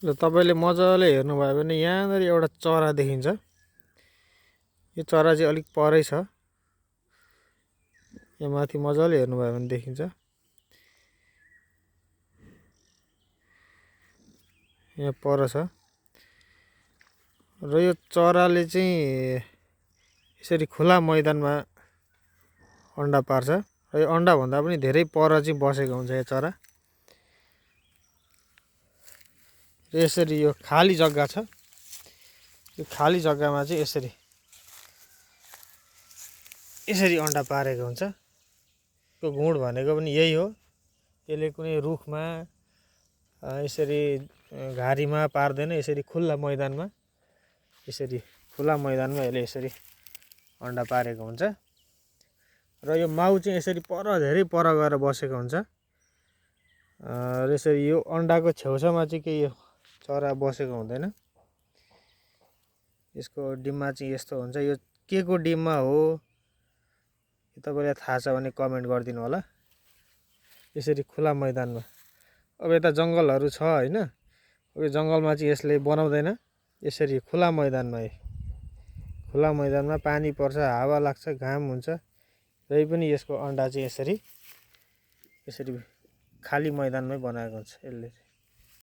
र तपाईले मजाले हेर्नुभयो भने यहाँनिर एउटा चरा देखिन्छ। यो चरा चाहिँ अलिक परै छ। यहाँ माथि मजाले हेर्नुभयो भने देखिन्छ। यहाँ पर छ र यो चराले चाहिँ यसरी खुला मैदानमा अन्डा पार्छ र यो अन्डा भन्दा पनि धेरै पर चाहिँ बसेको हुन्छ यो चरा। र यसरी यो खाली जग्गा छ, यो खाली जग्गामा चाहिँ यसरी अन्डा पारेको हुन्छ। यो गुण भनेको पनि यही हो। यसले कुनै रुखमा यसरी घारीमा पार्दैन, यसरी खुल्ला मैदानमा यसले यसरी अन्डा पारेको हुन्छ। र यो माउ चाहिँ यसरी धेरै पर गएर बसेको हुन्छ। र यसरी यो अन्डाको छेउछाउमा चाहिँ केही चरा बसेको हुँदैन। यसको डिममा चाहिँ यस्तो हुन्छ। यो के को डिममा हो तपाईँलाई थाहा छ भने कमेन्ट गरिदिनु होला। यसरी खुला मैदानमा, अब यता जङ्गलहरू छ हैन, यो जङ्गलमा चाहिँ यसले बनाउँदैन। यसरी खुला मैदानमा पानी पर्छ, हावा लाग्छ, घाम हुन्छ, तै पनि यसको अन्डा चाहिँ यसरी खाली मैदानमै बनाएको हुन्छ यसले।